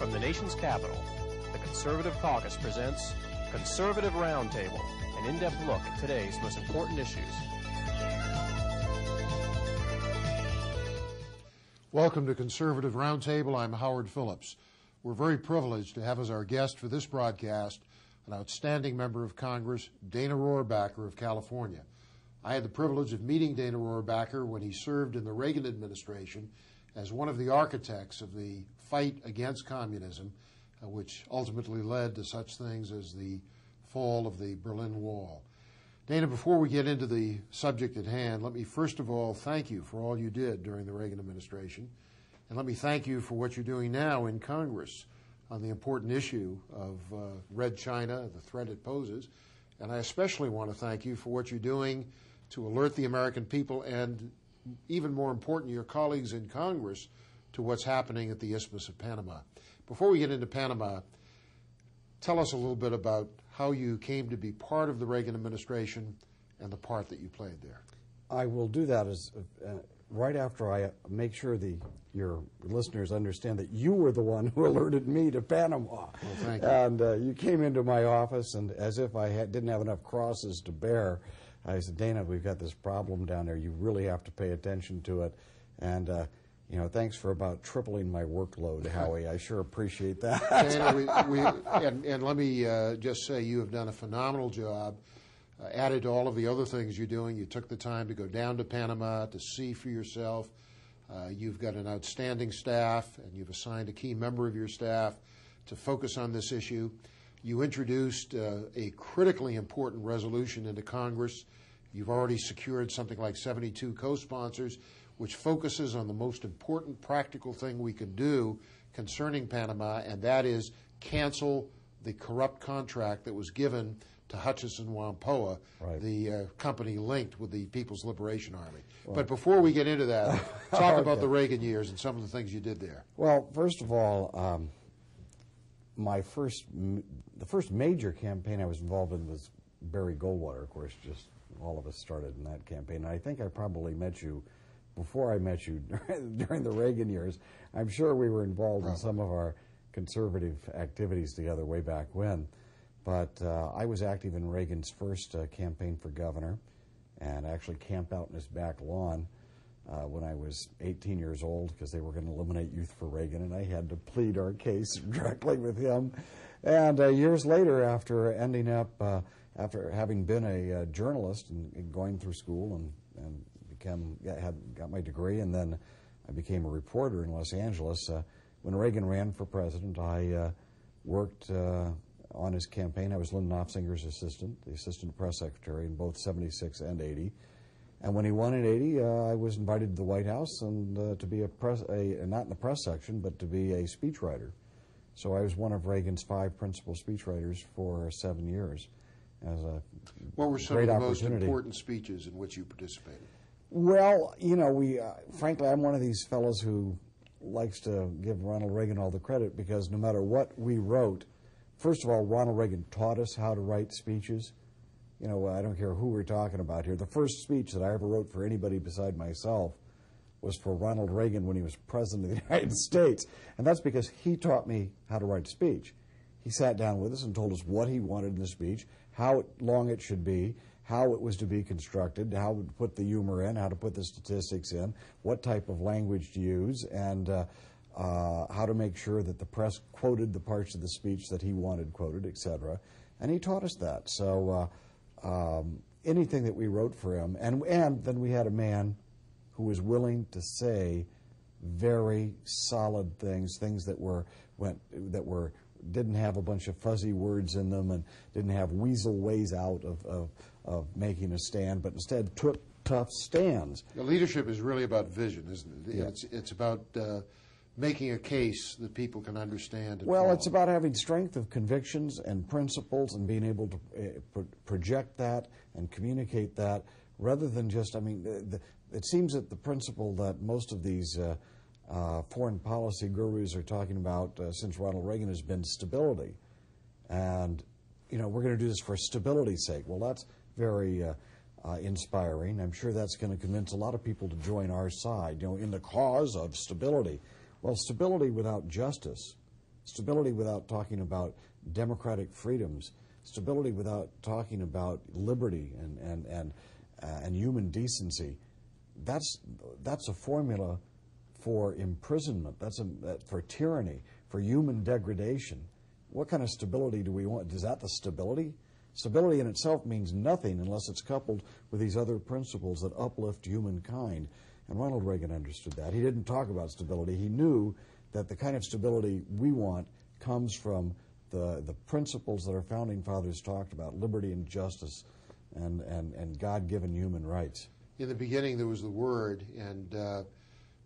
From the nation's capital, the Conservative Caucus presents Conservative Roundtable, an in-depth look at today's most important issues. Welcome to Conservative Roundtable. I'm Howard Phillips. We're very privileged to have as our guest for this broadcast an outstanding member of Congress, Dana Rohrabacher of California. I had the privilege of meeting Dana Rohrabacher when he served in the Reagan administration as one of the architects of the fight against communism, which ultimately led to such things as the fall of the Berlin Wall. Dana, before we get into the subject at hand, let me first of all thank you for all you did during the Reagan administration, and let me thank you for what you're doing now in Congress on the important issue of Red China, the threat it poses. And I especially want to thank you for what you're doing to alert the American people and, even more important, your colleagues in Congress to what's happening at the Isthmus of Panama. Before we get into Panama, tell us a little bit about how you came to be part of the Reagan administration and the part that you played there. I will do that as right after I make sure your listeners understand that you were the one who alerted me to Panama. Well, thank you. And you came into my office, and as if I didn't have enough crosses to bear, I said, Dana, we've got this problem down there. You really have to pay attention to it. And thanks for about tripling my workload, Howie. I sure appreciate that. Dana, and let me just say you have done a phenomenal job. Added to all of the other things you're doing, you took the time to go down to Panama to see for yourself. You've got an outstanding staff, and you've assigned a key member of your staff to focus on this issue. You introduced a critically important resolution into Congress. You've already secured something like 72 co-sponsors, which focuses on the most important practical thing we can do concerning Panama, and that is cancel the corrupt contract that was given to Hutchison Whampoa, right, the company linked with the People's Liberation Army. Right. But before we get into that, talk about the Reagan years and some of the things you did there. Well, first of all, the first major campaign I was involved in was Barry Goldwater. Of course, just all of us started in that campaign. And I think I probably met you before I met you during the Reagan years. I'm sure we were involved in some of our conservative activities together way back when. But I was active in Reagan's first campaign for governor, and actually camped out in his back lawn when I was 18 years old, because they were going to eliminate Youth for Reagan, and I had to plead our case directly with him. And years later, after ending up, after having been a journalist and going through school and got my degree, and then I became a reporter in Los Angeles. When Reagan ran for president, I worked on his campaign. I was Lynn Nofsinger's assistant, the assistant press secretary in both 76 and 80. And when he won in 80, I was invited to the White House and to be not in the press section, but to be a speechwriter. So I was one of Reagan's 5 principal speechwriters for 7 years. As a what were some of the most important speeches in which you participated? Well, frankly, I'm one of these fellows who likes to give Ronald Reagan all the credit, because no matter what we wrote, first of all, Ronald Reagan taught us how to write speeches. I don't care who we're talking about here. The first speech that I ever wrote for anybody beside myself was for Ronald Reagan when he was president of the United States. And that's because he taught me how to write a speech. He sat down with us and told us what he wanted in the speech, how long it should be, how it was to be constructed, how to put the humor in, how to put the statistics in, what type of language to use, and how to make sure that the press quoted the parts of the speech that he wanted quoted, etc. And he taught us that. So anything that we wrote for him, and then we had a man who was willing to say very solid things that didn't have a bunch of fuzzy words in them and didn't have weasel ways out of making a stand, but instead took tough stands. The leadership is really about vision, isn't it? Yeah. It's about making a case that people can understand. Well, follow. It's about having strength of convictions and principles and being able to project that and communicate that, rather than just, it seems that the principle that most of these foreign policy gurus are talking about since Ronald Reagan has been stability. And, we're going to do this for stability's sake. Well, that's very inspiring. I'm sure that's going to convince a lot of people to join our side, in the cause of stability. Well, stability without justice stability without talking about democratic freedoms, stability without talking about liberty and human decency. That's a formula for imprisonment. For tyranny, for human degradation. What kind of stability do we want? Is that the stability? Stability in itself means nothing unless it's coupled with these other principles that uplift humankind. And Ronald Reagan understood that. He didn't talk about stability. He knew that the kind of stability we want comes from the principles that our founding fathers talked about, liberty and justice and God-given human rights. In the beginning, there was the word, and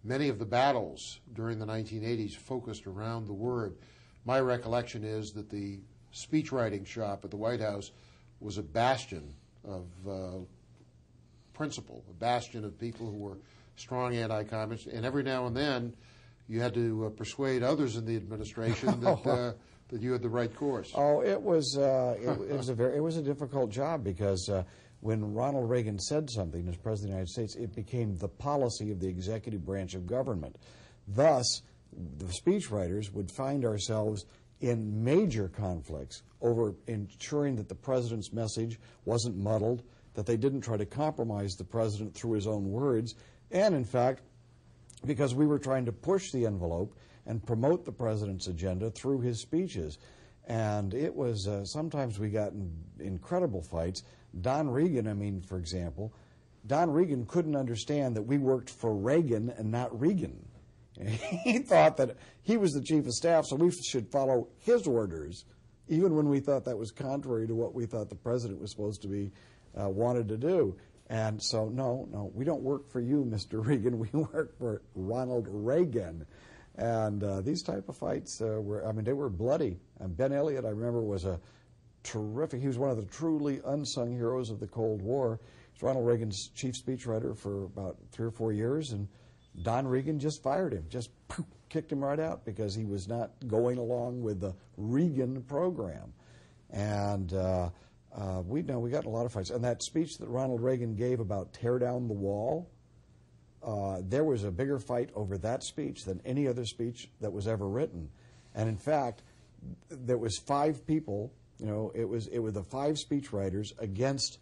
many of the battles during the 1980s focused around the word. My recollection is that the speechwriting shop at the White House was a bastion of principle, a bastion of people who were strong anti-communists, and every now and then you had to persuade others in the administration that that you had the right course. Oh, it was a difficult job because when Ronald Reagan said something as President of the United States, it became the policy of the executive branch of government. Thus, the speechwriters would find ourselves in major conflicts over ensuring that the president's message wasn't muddled, that they didn't try to compromise the president through his own words, and in fact, because we were trying to push the envelope and promote the president's agenda through his speeches. And it was, sometimes we got in incredible fights. Don Reagan, for example, Don Reagan couldn't understand that we worked for Reagan and not Reagan. He thought that he was the chief of staff, so we should follow his orders, even when we thought that was contrary to what we thought the president was supposed to be wanted to do. And so, no, we don't work for you, Mr. Reagan. We work for Ronald Reagan. And these type of fights they were bloody. And Ben Elliott, I remember, was a terrific, he was one of the truly unsung heroes of the Cold War. He was Ronald Reagan's chief speechwriter for about 3 or 4 years, and Don Reagan just fired him, just poof, kicked him right out because he was not going along with the Reagan program. And we got in a lot of fights. And that speech that Ronald Reagan gave about tear down the wall, there was a bigger fight over that speech than any other speech that was ever written. And in fact, there was 5 people, it was the 5 speechwriters against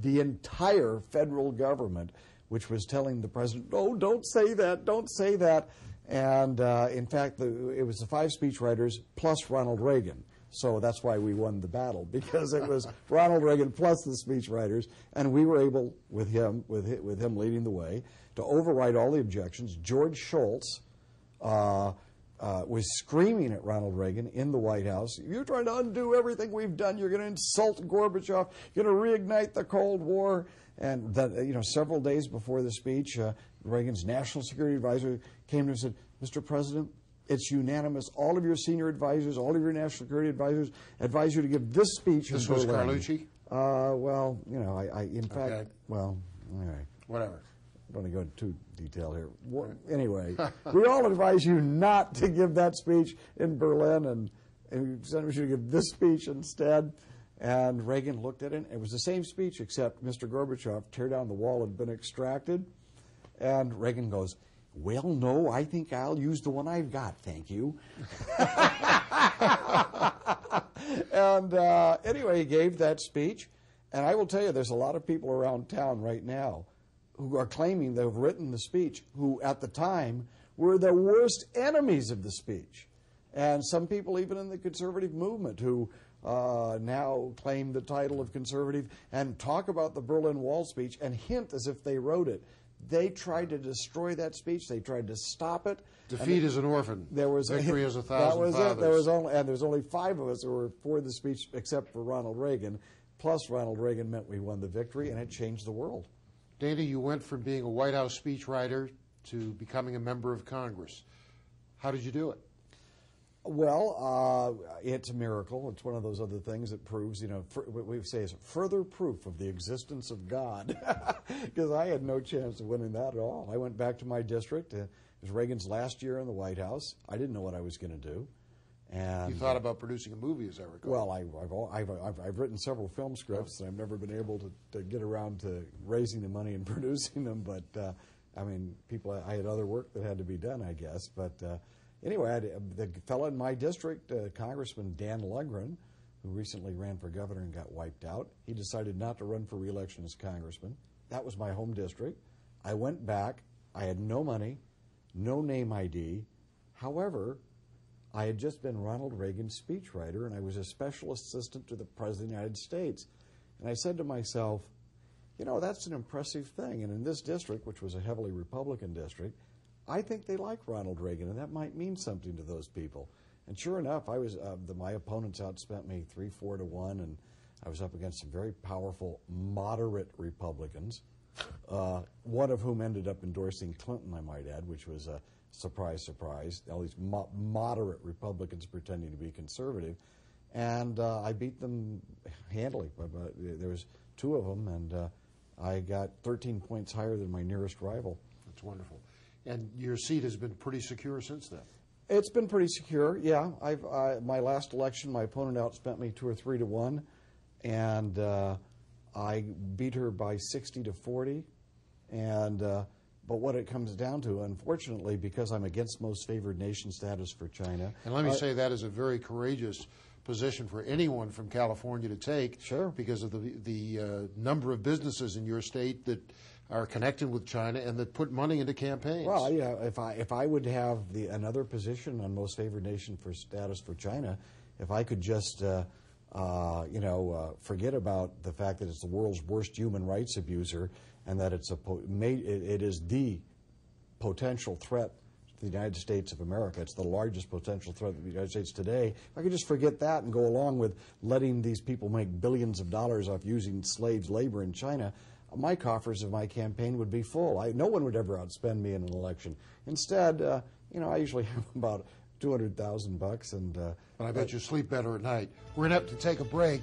the entire federal government, which was telling the president, "No, don't say that, don't say that." And in fact, it was the 5 speechwriters plus Ronald Reagan. So that's why we won the battle, because it was Ronald Reagan plus the speechwriters, and we were able, with him leading the way, to override all the objections. George Shultz was screaming at Ronald Reagan in the White House, "You're trying to undo everything we've done. You're going to insult Gorbachev. You're going to reignite the Cold War." And that, several days before the speech, Reagan's national security advisor came to him and said, "Mr. President, it's unanimous. All of your senior advisors, all of your national security advisors advise you to give this speech in Berlin." This was Carlucci? Well, in fact, Okay. well, all right. Whatever. I don't want to go into too detail here. Anyway, we all advise you not to give that speech in Berlin, and we sent you to give this speech instead. And Reagan looked at it. It was the same speech, except Mr. Gorbachev, tear down the wall, had been extracted. And Reagan goes, "Well, no, I think I'll use the one I've got, thank you." And anyway, he gave that speech. And I will tell you, there's a lot of people around town right now who are claiming they've written the speech, who at the time were the worst enemies of the speech. And some people even in the conservative movement who now claim the title of conservative and talk about the Berlin Wall speech and hint as if they wrote it. They tried to destroy that speech. They tried to stop it. Defeat is an orphan. Victory is 1,000 That was fathers. There was only 5 of us who were for the speech except for Ronald Reagan. Plus Ronald Reagan meant we won the victory, and it changed the world. Dana, you went from being a White House speechwriter to becoming a member of Congress. How did you do it? Well, it's a miracle. It's one of those other things that proves, what we say is further proof of the existence of God, because I had no chance of winning that at all. I went back to my district. It was Reagan's last year in the White House. I didn't know what I was going to do. And you thought about producing a movie, as I recall. Well, I've written several film scripts, and I've never been able to get around to raising the money and producing them. But I had other work that had to be done, I guess. But anyway, the fellow in my district, Congressman Dan Lundgren, who recently ran for governor and got wiped out, he decided not to run for re-election as congressman. That was my home district. I went back. I had no money, no name ID. However, I had just been Ronald Reagan's speechwriter, and I was a special assistant to the President of the United States. And I said to myself, you know, that's an impressive thing. And in this district, which was a heavily Republican district, I think they like Ronald Reagan, and that might mean something to those people. And sure enough, I was my opponents outspent me 3-4 to 1, and I was up against some very powerful, moderate Republicans, one of whom ended up endorsing Clinton, I might add, which was a surprise, surprise. All these moderate Republicans pretending to be conservative. And I beat them handily. There was 2 of them, and I got 13 points higher than my nearest rival. That's wonderful. And your seat has been pretty secure since then? It's been pretty secure, yeah. My last election, my opponent outspent me 2 or 3 to 1, and I beat her by 60 to 40. And but what it comes down to, unfortunately, because I'm against most favored nation status for China. And let me say that is a very courageous position for anyone from California to take. Sure. Because of the number of businesses in your state that are connected with China and that put money into campaigns. Well, yeah, if I would have another position on most favored nation for status for China, if I could just forget about the fact that it's the world's worst human rights abuser and that it is the potential threat to the United States of America. It's the largest potential threat to the United States today. If I could just forget that and go along with letting these people make billions of dollars off using slave labor in China, my coffers of my campaign would be full. No one would ever outspend me in an election. Instead, I usually have about $200,000, and but I bet you sleep better at night. We're going to have to take a break.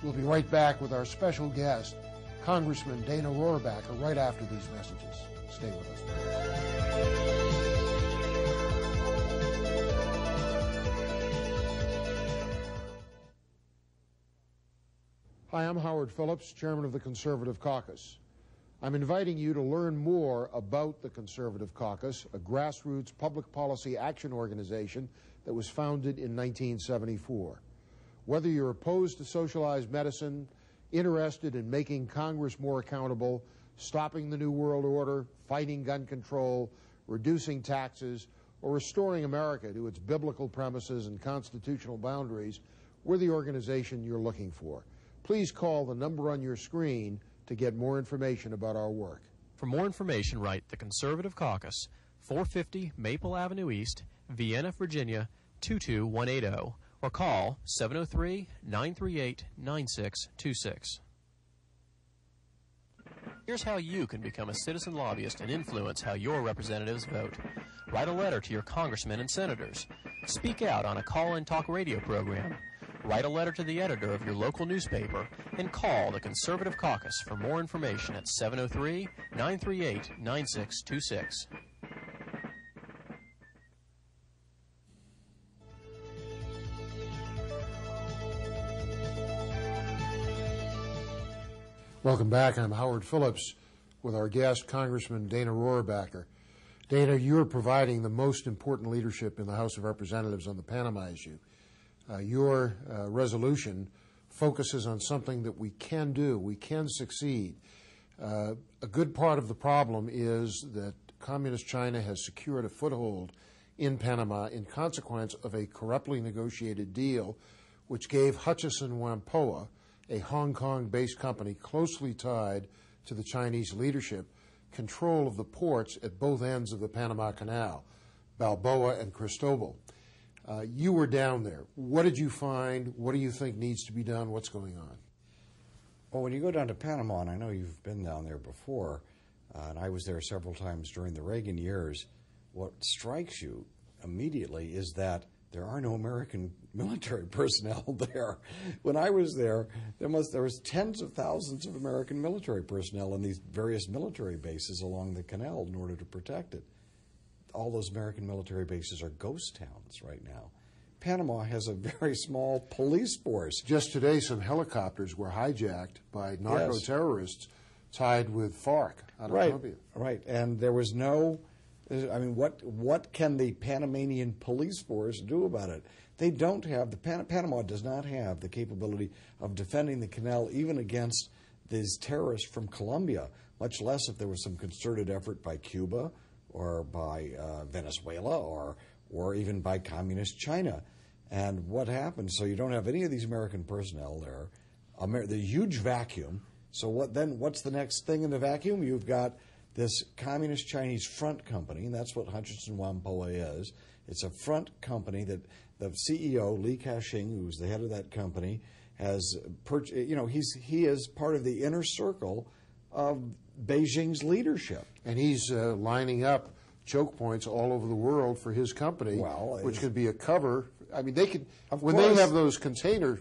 We'll be right back with our special guest, Congressman Dana Rohrabacher, right after these messages. Stay with us. Hi, I'm Howard Phillips, chairman of the Conservative Caucus. I'm inviting you to learn more about the Conservative Caucus, a grassroots public policy action organization that was founded in 1974. Whether you're opposed to socialized medicine, interested in making Congress more accountable, stopping the New World Order, fighting gun control, reducing taxes, or restoring America to its biblical premises and constitutional boundaries, we're the organization you're looking for. Please call the number on your screen to get more information about our work. For more information, write the Conservative Caucus, 450 Maple Avenue East, Vienna, Virginia, 22180, or call 703-938-9626. Here's how you can become a citizen lobbyist and influence how your representatives vote. Write a letter to your congressmen and senators. Speak out on a call-in talk radio program. Write a letter to the editor of your local newspaper, and call the Conservative Caucus for more information at 703-938-9626. Welcome back. I'm Howard Phillips with our guest, Congressman Dana Rohrabacher. Dana, you're providing the most important leadership in the House of Representatives on the Panama issue. Your resolution focuses on something that we can do. We can succeed. A good part of the problem is that Communist China has secured a foothold in Panama in consequence of a corruptly negotiated deal which gave Hutchison Whampoa, a Hong Kong-based company closely tied to the Chinese leadership, control of the ports at both ends of the Panama Canal, Balboa and Cristobal. You were down there. What did you find? What do you think needs to be done? What's going on? Well, when you go down to Panama, and I know you've been down there before, and I was there several times during the Reagan years, what strikes you immediately is that there are no American military personnel there. When I was there, there was tens of thousands of American military personnel in these various military bases along the canal in order to protect it. All those American military bases are ghost towns right now. Panama has a very small police force. Just today, some helicopters were hijacked by narco-terrorists tied with FARC out of Colombia. Right, and there was no I mean, what can the Panamanian police force do about it? They don't have, Panama does not have the capability of defending the canal even against these terrorists from Colombia, much less if there was some concerted effort by Cuba or by Venezuela or even by communist China. And what happens? So you don't have any of these American personnel there. The huge vacuum. So what's the next thing in the vacuum? You've got this communist Chinese front company, and that's what Hutchinson Whampoa is. It's a front company that the CEO, Li Ka-shing, who's the head of that company, has he is part of the inner circle of Beijing's leadership. And he's lining up choke points all over the world for his company, which could be a cover. I mean, they could, when they have those containers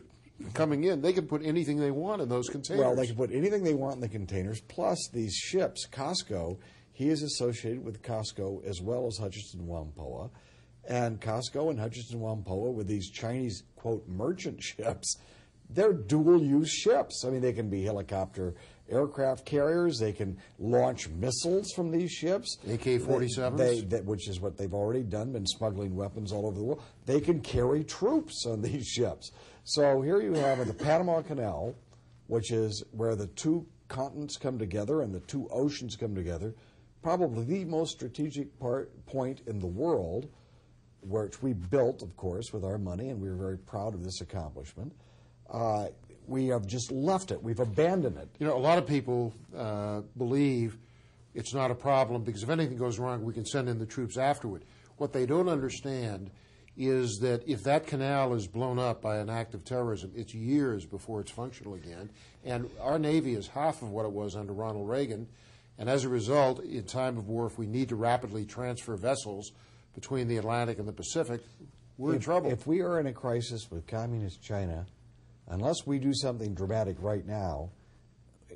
coming in, they can put anything they want in those containers. Well, they can put anything they want in the containers, plus these ships. COSCO, he is associated with COSCO as well as Hutchinson Whampoa. And COSCO and Hutchinson Whampoa, with these Chinese, quote, merchant ships, they're dual-use ships. I mean, they can be helicopter aircraft carriers. They can launch missiles from these ships. AK-47s? Which is what they've already done, been smuggling weapons all over the world. They can carry troops on these ships. So here you have the Panama Canal, which is where the two continents come together and the two oceans come together, probably the most strategic point in the world, which we built, of course, with our money, and we were very proud of this accomplishment. We have just left it. We've abandoned it. You know, a lot of people believe it's not a problem because if anything goes wrong, we can send in the troops afterward. What they don't understand is that if that canal is blown up by an act of terrorism, it's years before it's functional again. And our Navy is half of what it was under Ronald Reagan. And as a result, in time of war, if we need to rapidly transfer vessels between the Atlantic and the Pacific, we're in trouble. If we are in a crisis with communist China, unless we do something dramatic right now,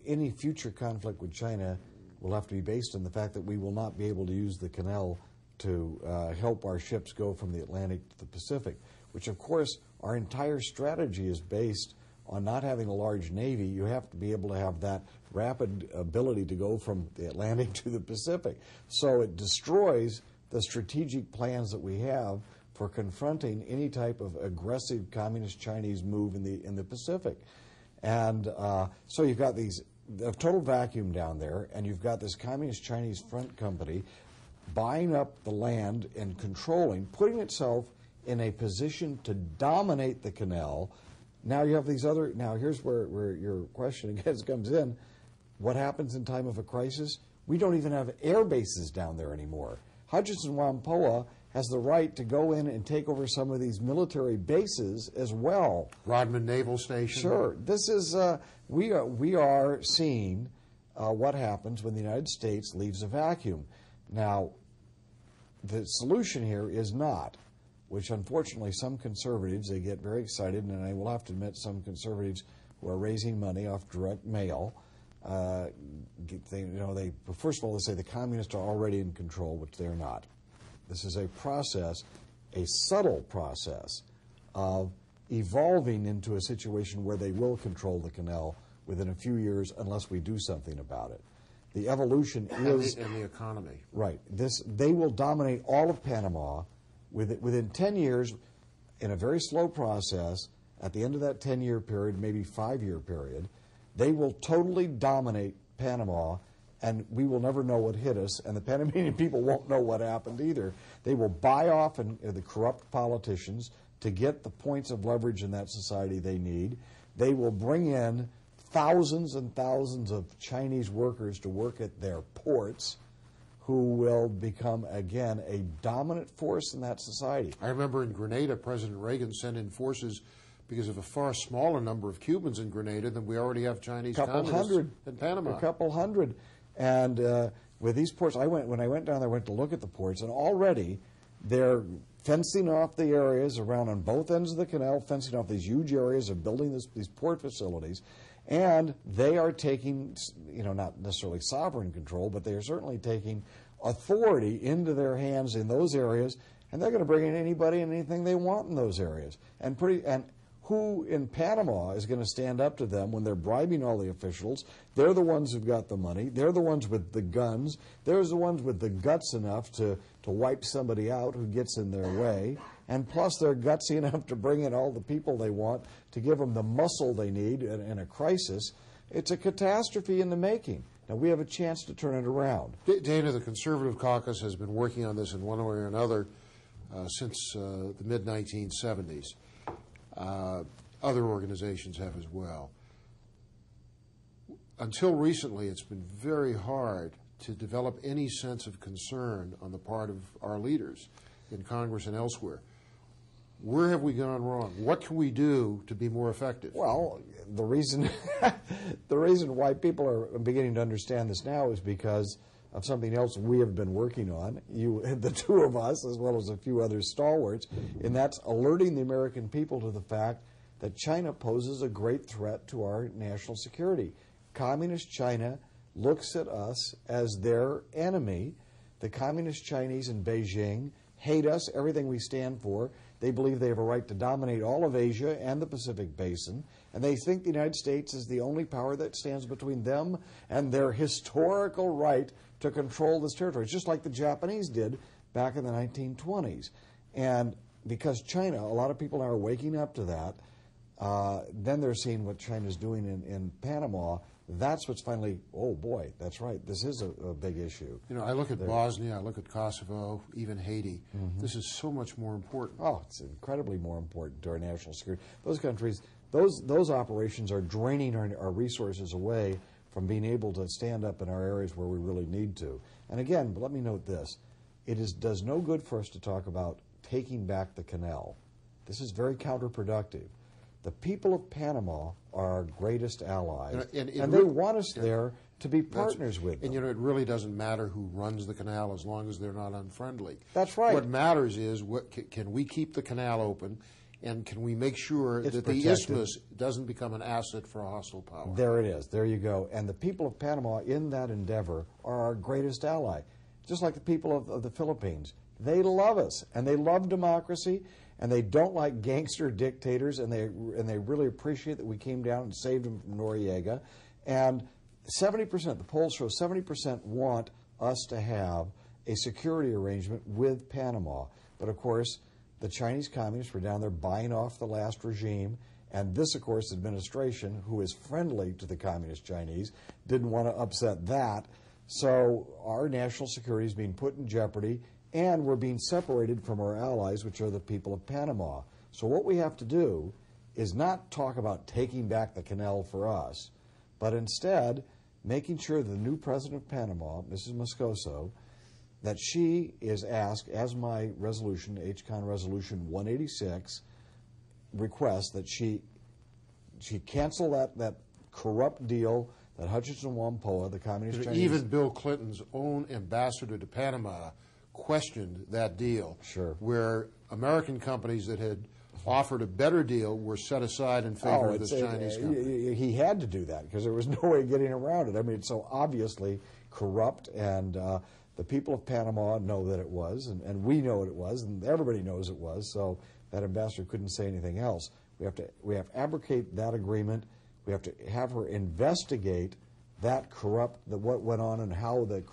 any future conflict with China will have to be based on the fact that we will not be able to use the canal to help our ships go from the Atlantic to the Pacific, which, of course, our entire strategy is based on not having a large Navy. You have to be able to have that rapid ability to go from the Atlantic to the Pacific. So it destroys the strategic plans that we have for confronting any type of aggressive communist Chinese move in the Pacific. And so you've got a total vacuum down there, and you've got this communist Chinese front company buying up the land and controlling, putting itself in a position to dominate the canal. Now you have these other, now here's where your question again comes in. What happens in time of a crisis? We don't even have air bases down there anymore. Hutchinson Whampoa has the right to go in and take over some of these military bases as well. Rodman Naval Station. Sure. This is, we are seeing what happens when the United States leaves a vacuum. Now, the solution here is not, which unfortunately some conservatives, they get very excited, and I will have to admit some conservatives who are raising money off direct mail, first of all, they say the communists are already in control, which they're not. This is a process, a subtle process of evolving into a situation where they will control the canal within a few years unless we do something about it. The evolution is... And the economy. Right. They will dominate all of Panama within 10 years in a very slow process. At the end of that 10-year period, maybe 5-year period, they will totally dominate Panama, and we will never know what hit us, and the Panamanian people won't know what happened either. They will buy off the corrupt politicians to get the points of leverage in that society they need. They will bring in thousands and thousands of Chinese workers to work at their ports who will become, again, a dominant force in that society. I remember in Grenada, President Reagan sent in forces because of a far smaller number of Cubans in Grenada than we already have Chinese communists in Panama. A couple hundred. And with these ports, when I went down there, I went to look at the ports, and already they're fencing off the areas around on both ends of the canal, fencing off these huge areas of building these port facilities. And they are taking, not necessarily sovereign control, but they are certainly taking authority into their hands in those areas, and they're going to bring in anybody and anything they want in those areas. And who in Panama is going to stand up to them when they're bribing all the officials? They're the ones who've got the money. They're the ones with the guns. They're the ones with the guts enough to wipe somebody out who gets in their way. And plus, they're gutsy enough to bring in all the people they want to give them the muscle they need in a crisis. It's a catastrophe in the making. Now, we have a chance to turn it around. Dana, the Conservative Caucus has been working on this in one way or another since the mid-1970s. Other organizations have as well. Until recently, it's been very hard to develop any sense of concern on the part of our leaders in Congress and elsewhere. Where have we gone wrong? What can we do to be more effective? Well, the reason why people are beginning to understand this now is because of something else we have been working on, the two of us, as well as a few other stalwarts, and that's alerting the American people to the fact that China poses a great threat to our national security. Communist China looks at us as their enemy. The Communist Chinese in Beijing hate us, everything we stand for. They believe they have a right to dominate all of Asia and the Pacific Basin, and they think the United States is the only power that stands between them and their historical right to control this territory, just like the Japanese did back in the 1920s. And because China, a lot of people are waking up to that, then they're seeing what China's doing in Panama. That's what's finally, oh boy, that's right, this is a big issue. You know, I look at Bosnia, I look at Kosovo, even Haiti. This is so much more important. Oh, it's incredibly more important to our national security. Those countries, those operations are draining our resources away from being able to stand up in our areas where we really need to. And again, let me note this. It does no good for us to talk about taking back the canal. This is very counterproductive. The people of Panama are our greatest allies, and they want us there to be partners with them. And, you know, it really doesn't matter who runs the canal as long as they're not unfriendly. That's right. What matters is, can we keep the canal open, and can we make sure that protected. the isthmus doesn't become an asset for a hostile power? There it is. There you go. And the people of Panama in that endeavor are our greatest ally, just like the people of the Philippines. They love us, and they love democracy, and they don't like gangster dictators, and they really appreciate that we came down and saved them from Noriega. And 70%, the polls show 70% want us to have a security arrangement with Panama. But of course, the Chinese communists were down there buying off the last regime, and this, of course, administration, who is friendly to the communist Chinese, didn't want to upset that. So our national security is being put in jeopardy, and we're being separated from our allies, which are the people of Panama. So what we have to do is not talk about taking back the canal for us, but instead making sure the new president of Panama, Mrs. Moscoso, that she is asked, as my resolution, HCON Resolution 186, requests that she cancel that corrupt deal that Hutchinson Whampoa, the communist Chinese... Even Bill Clinton's own ambassador to Panama questioned that deal, sure, where American companies that had offered a better deal were set aside in favor of this Chinese company. He had to do that because there was no way of getting around it. I mean, it's so obviously corrupt, and the people of Panama know that it was, and we know it was, and everybody knows it was, so that ambassador couldn't say anything else. We have to abrogate that agreement. We have to have her investigate that what went on and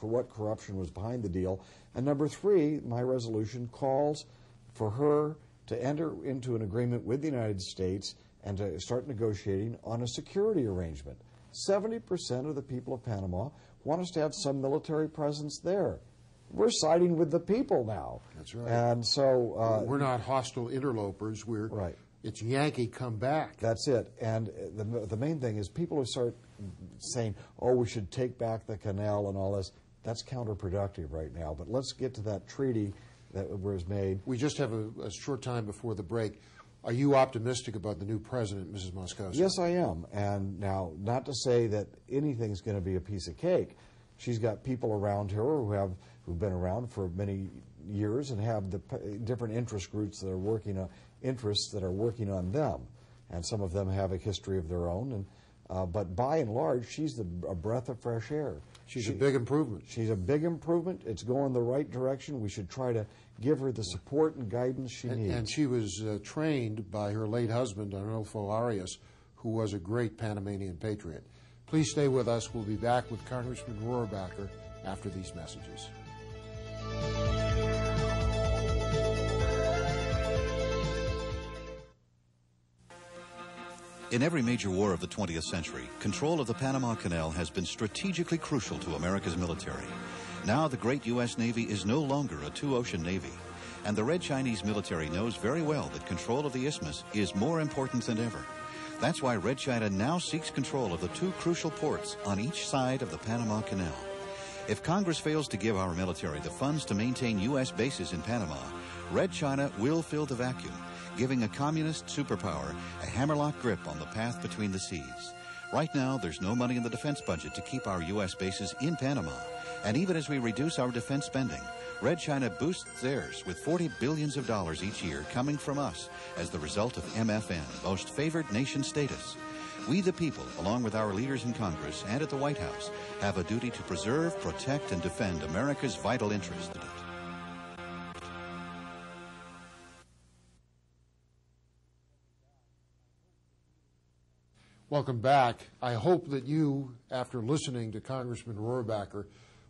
what corruption was behind the deal. And number 3, my resolution calls for her to enter into an agreement with the United States and to start negotiating on a security arrangement. 70% of the people of Panama want us to have some military presence there. We're siding with the people now. That's right. And so... we're not hostile interlopers. Right. It's Yankee, come back. That's it. And the main thing is people who start saying, oh, we should take back the canal and all this, that's counterproductive right now. But let's get to that treaty that was made. We just have a short time before the break. Are you optimistic about the new president, Mrs. Moscoso? Yes, I am. And now, not to say that anything's going to be a piece of cake. She's got people around her who've been around for many years and have the different interest groups that are working on them. And some of them have a history of their own. And But by and large, she's a breath of fresh air. She's a big improvement. She's a big improvement. It's going the right direction. We should try to give her the support and guidance she needs. And she was trained by her late husband, Arnulfo Arias, who was a great Panamanian patriot. Please stay with us. We'll be back with Congressman Rohrabacher after these messages. In every major war of the 20th century, control of the Panama Canal has been strategically crucial to America's military. Now the great U.S. Navy is no longer a two-ocean navy, and the Red Chinese military knows very well that control of the isthmus is more important than ever. That's why Red China now seeks control of the two crucial ports on each side of the Panama Canal. If Congress fails to give our military the funds to maintain U.S. bases in Panama, Red China will fill the vacuum, giving a communist superpower a hammerlock grip on the path between the seas. Right now, there's no money in the defense budget to keep our U.S. bases in Panama. And even as we reduce our defense spending, Red China boosts theirs with $40 billion each year coming from us as the result of MFN, Most Favored Nation status. We the people, along with our leaders in Congress and at the White House, have a duty to preserve, protect, and defend America's vital interest in it. Welcome back. I hope that you, after listening to Congressman Rohrabacher,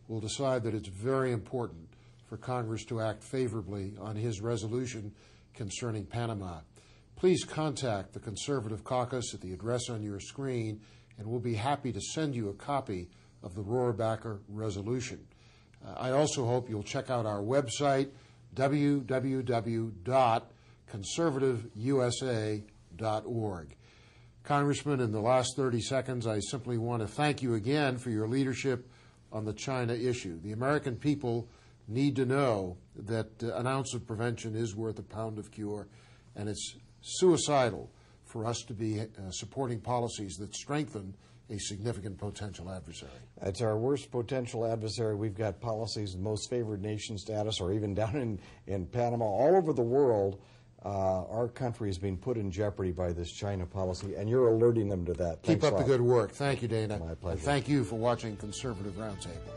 will decide that it's very important for Congress to act favorably on his resolution concerning Panama. Please contact the Conservative Caucus at the address on your screen, and we'll be happy to send you a copy of the Rohrabacher resolution. I also hope you'll check out our website, www.conservativeusa.org. Congressman, in the last 30 seconds, I simply want to thank you again for your leadership on the China issue. The American people need to know that an ounce of prevention is worth a pound of cure, and it's suicidal for us to be supporting policies that strengthen a significant potential adversary. It's our worst potential adversary. We've got policies, most favored nation status, or even down in Panama, all over the world. Our country is being put in jeopardy by this China policy, and you're alerting them to that. Keep up the good work. Thank you, Dana. My pleasure. And thank you for watching Conservative Roundtable.